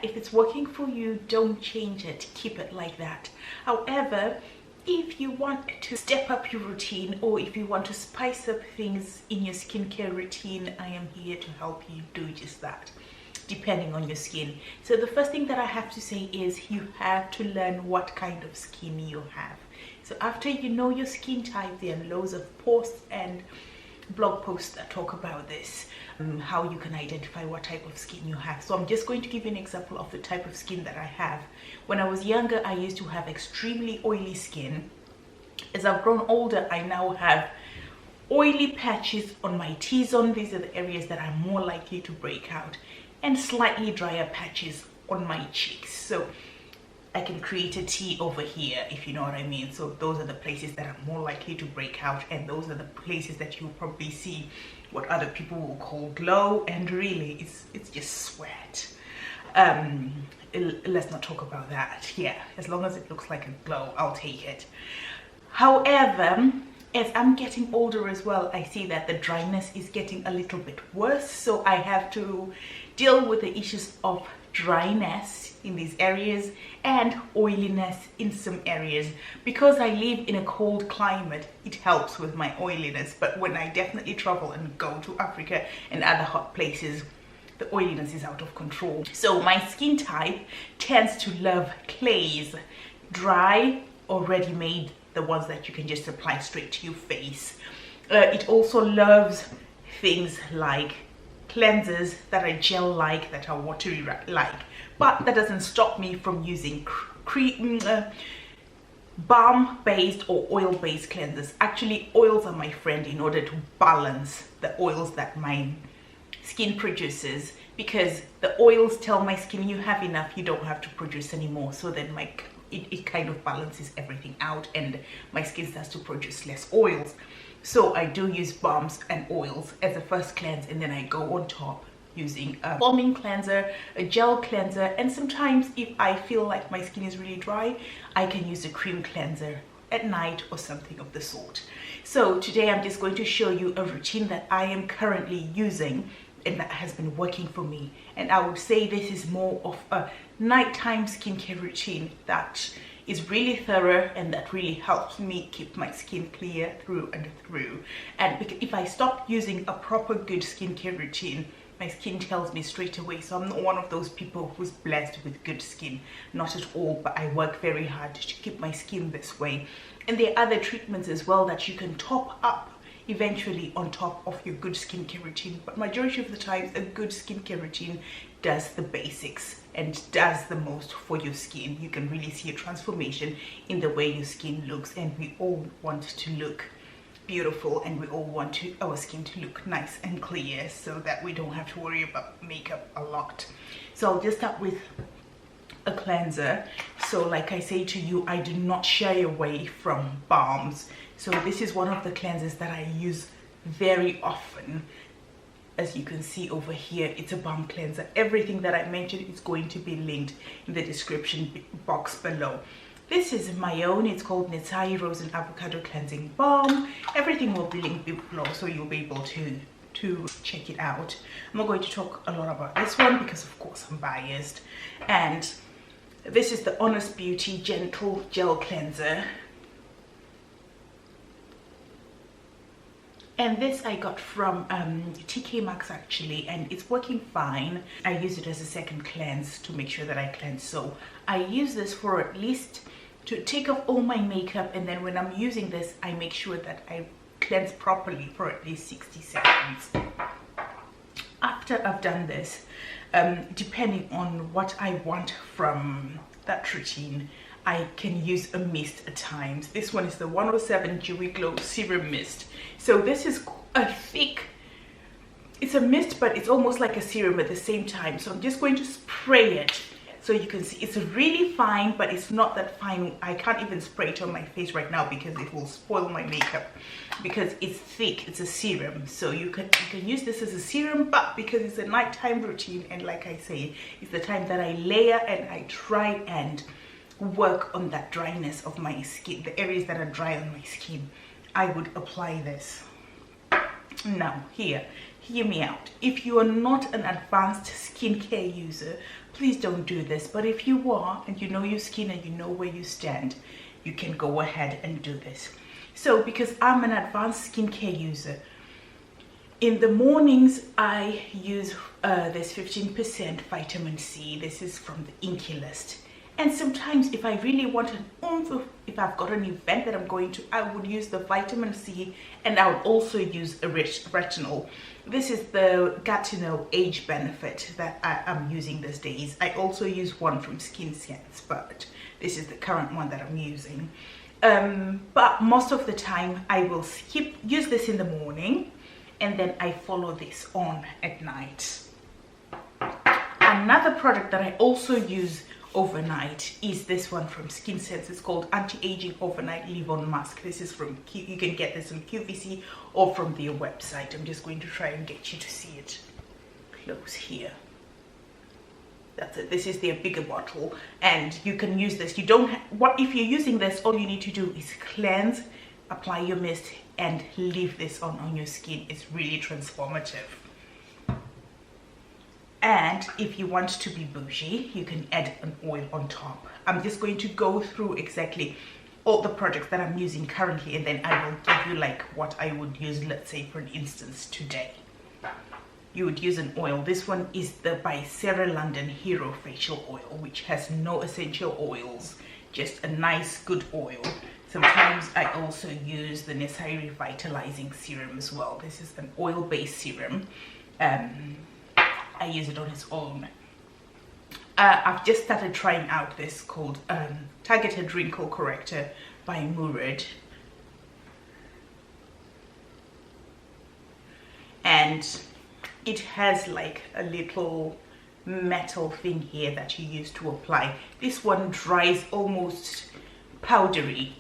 if it's working for you, don't change it, keep it like that. However, if you want to step up your routine, or if you want to spice up things in your skincare routine, I am here to help you do just that, depending on your skin. So the first thing that I have to say is you have to learn what kind of skin you have. So after you know your skin type, there are loads of posts and blog posts that talk about this, how you can identify what type of skin you have. So I'm just going to give you an example of the type of skin that I have. When I was younger, I used to have extremely oily skin. As I've grown older, I now have oily patches on my T-zone. These are the areas that are more likely to break out, and slightly drier patches on my cheeks. So I can create a T over here, if you know what I mean. So those are the places that are more likely to break out, and those are the places that you'll probably see what other people will call glow, and really it's just sweat. Let's not talk about that. Yeah, as long as it looks like a glow, I'll take it. However, as I'm getting older as well, I see that the dryness is getting a little bit worse, so I have to deal with the issues of dryness in these areas and oiliness in some areas. Because I live in a cold climate, it helps with my oiliness, but when I definitely travel and go to Africa and other hot places, the oiliness is out of control. So my skin type tends to love clays, dry or ready-made, the ones that you can just apply straight to your face. It also loves things like cleansers that are gel-like, that are watery-like, but that doesn't stop me from using balm-based or oil-based cleansers. Actually, oils are my friend in order to balance the oils that my skin produces, because the oils tell my skin you have enough, you don't have to produce anymore. So then it kind of balances everything out, and my skin starts to produce less oils. So I do use balms and oils as a first cleanse, and then I go on top using a foaming cleanser, a gel cleanser, and sometimes if I feel like my skin is really dry, I can use a cream cleanser at night or something of the sort. So today I'm just going to show you a routine that I am currently using and that has been working for me. And I would say this is more of a nighttime skincare routine that is really thorough and that really helps me keep my skin clear through and through. And if I stop using a proper good skincare routine, my skin tells me straight away. So I'm not one of those people who's blessed with good skin, not at all, but I work very hard to keep my skin this way. And there are other treatments as well that you can top up eventually on top of your good skincare routine, but majority of the time a good skincare routine does the basics and does the most for your skin. You can really see a transformation in the way your skin looks, and we all want to look beautiful, and we all want our skin to look nice and clear so that we don't have to worry about makeup a lot. So I'll just start with a cleanser. So like I say to you, I do not shy away from balms. So this is one of the cleansers that I use very often. As you can see over here, it's a balm cleanser. Everything that I mentioned is going to be linked in the description box below. This is my own. It's called Nissai Rose and Avocado Cleansing Balm. Everything will be linked below, so you'll be able to check it out. I'm not going to talk a lot about this one because of course I'm biased. And this is the Honest Beauty Gentle Gel Cleanser. And this I got from TK Maxx actually, and it's working fine. I use it as a second cleanse to make sure that I cleanse. So I use this for at least to take off all my makeup, and then when I'm using this, I make sure that I cleanse properly for at least 60 seconds. After I've done this, depending on what I want from that routine, I can use a mist at times. This one is the 107 Dewy Glow Serum Mist. So this is a thick, it's a mist, but it's almost like a serum at the same time. So I'm just going to spray it so you can see it's really fine, but it's not that fine. I can't even spray it on my face right now because it will spoil my makeup, because it's thick, it's a serum. So you can use this as a serum, but because it's a nighttime routine, and like I say, it's the time that I layer and I try and work on that dryness of my skin, the areas that are dry on my skin, I would apply this. Now hear me out. If you are not an advanced skincare user, please don't do this. But if you are, and you know your skin and you know where you stand, you can go ahead and do this. So because I'm an advanced skincare user, in the mornings I use this 15% vitamin C. This is from the Inky List. And sometimes if I really want an oomph, if I've got an event that I'm going to, I would use the vitamin C, and I would also use a retinol. This is the Got2know Age Benefit that I am using these days. I also use one from Skin Sense, but this is the current one that I'm using. But most of the time I will use this in the morning, and then I follow this on at night. Another product that I also use overnight is this one from Skin Sense. It's called Anti-Aging Overnight Leave-On Mask. This is from you can get this on QVC or from their website. I'm just going to try and get you to see it close here. That's it. This is their bigger bottle, and you can use this. You don't if you're using this, all you need to do is cleanse, apply your mist, and leave this on your skin. It's really transformative. And if you want to be bougie, you can add an oil on top. I'm just going to go through exactly all the products that I'm using currently, and then I will give you like what I would use, let's say for instance today. You would use an oil. This one is the by Sarah London Hero Facial Oil, which has no essential oils, just a nice good oil. Sometimes I also use the Nissai Revitalizing Serum as well. This is an oil-based serum. I use it on its own. I've just started trying out this called Targeted Wrinkle Corrector by Murad. And it has like a little metal thing here that you use to apply. This one dries almost powdery,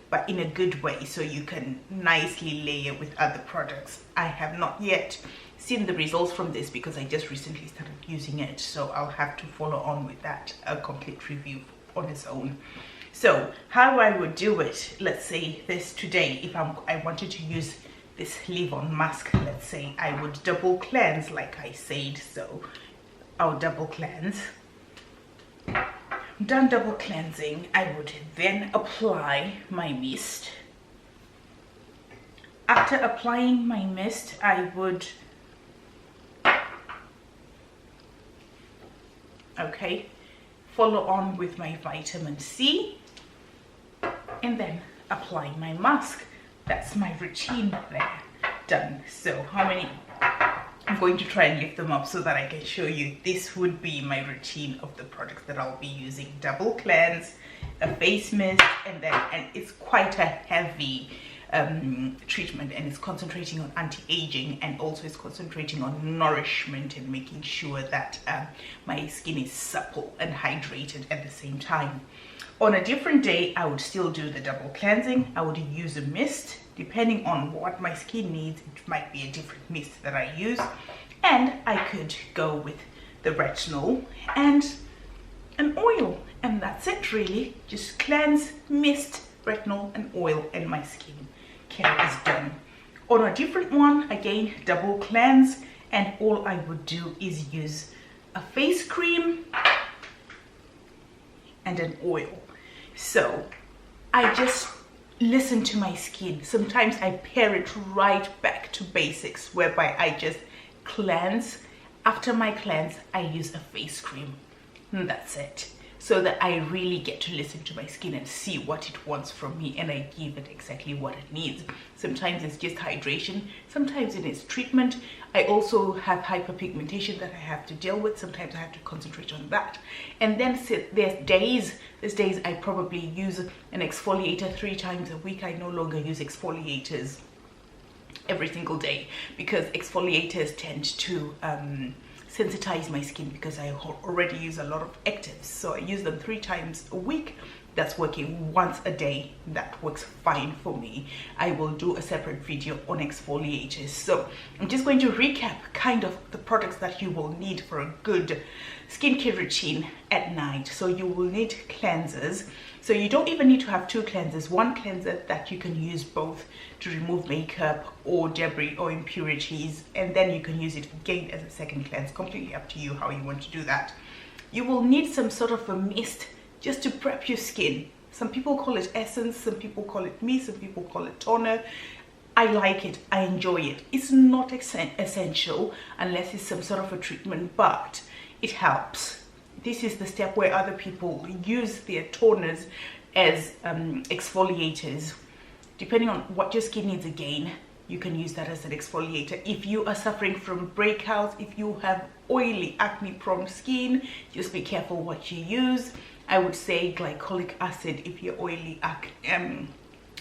but in a good way, so you can nicely layer with other products. I have not yet seen the results from this because I just recently started using it, so I'll have to follow on with that, a complete review on its own. So how I would do it, let's say this today, if I wanted to use this leave-on mask, let's say I would double cleanse like I said. So I'll double cleanse. Done double cleansing, I would then apply my mist. After applying my mist, I would follow on with my vitamin C, and then apply my mask. That's my routine there, done. So how many? I'm going to try and lift them up so that I can show you. This would be my routine of the products that I'll be using. Double cleanse, a face mist, and it's quite a heavy treatment, and it's concentrating on anti-aging, and also it's concentrating on nourishment and making sure that my skin is supple and hydrated at the same time. On a different day, I would still do the double cleansing. I would use a mist. Depending on what my skin needs, it might be a different mist that I use. And I could go with the retinol and an oil. And that's it really. Just cleanse, mist, retinol and oil, and my skin care is done. On a different one, again, double cleanse, and all I would do is use a face cream and an oil. So I just listen to my skin. Sometimes I pair it right back to basics, whereby I just cleanse. After my cleanse, I use a face cream, and that's it. So that I really get to listen to my skin and see what it wants from me, and I give it exactly what it needs. Sometimes it's just hydration, sometimes it is treatment. I also have hyperpigmentation that I have to deal with. Sometimes I have to concentrate on that. And then these days I probably use an exfoliator 3 times a week. I no longer use exfoliators every single day because exfoliators tend to sensitize my skin, because I already use a lot of actives. So I use them 3 times a week. That's working once a day. That works fine for me. I will do a separate video on exfoliators. So I'm just going to recap kind of the products that you will need for a good skincare routine at night. So you will need cleansers. So you don't even need to have 2 cleansers. One cleanser that you can use both to remove makeup or debris or impurities, and then you can use it again as a second cleanse. Completely up to you how you want to do that. you will need some sort of a mist just to prep your skin. Some people call it essence, some people call it mist, some people call it toner. I like it, I enjoy it. It's not essential unless it's some sort of a treatment, but it helps. This is the step where other people use their toners as exfoliators. Depending on what your skin needs again, you can use that as an exfoliator. If you are suffering from breakouts, if you have oily, acne-prone skin, just be careful what you use. I would say glycolic acid if you're oily,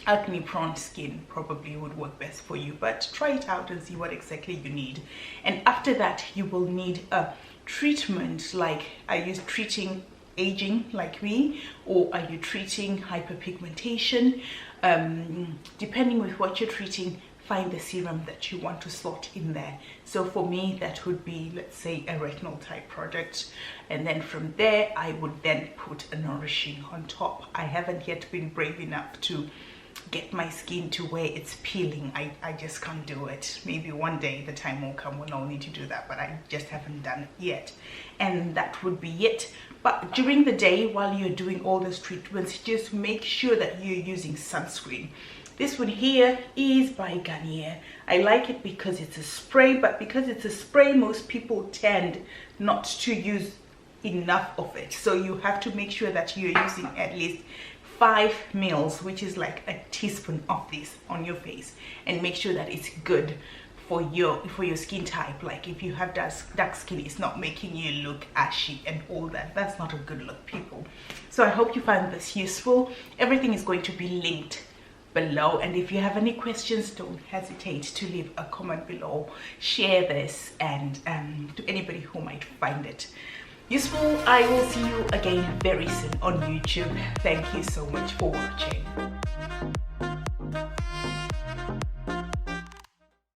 acne-prone skin probably would work best for you, but try it out and see what exactly you need. And after that, you will need a treatment, like are you treating aging like me, or are you treating hyperpigmentation? Depending with what you're treating, find the serum that you want to slot in there. So for me, that would be, let's say, a retinol type product, and then from there I would then put a nourishing on top. I haven't yet been brave enough to get my skin to where it's peeling. I just can't do it. Maybe one day the time will come when I'll need to do that, but I just haven't done it yet. And that would be it. But during the day, while you're doing all those treatments, just make sure that you're using sunscreen. This one here is by Garnier. I like it because it's a spray, but because it's a spray, most people tend not to use enough of it. So you have to make sure that you're using at least 5 mils, which is like a teaspoon of this on your face, and make sure that it's good for your skin type. Like if you have dark skin, it's not making you look ashy and all that. That's not a good look, people. So I hope you find this useful. Everything is going to be linked below, and if you have any questions, don't hesitate to leave a comment below. Share this and to anybody who might find it useful. I will see you again very soon on YouTube. Thank you so much for watching.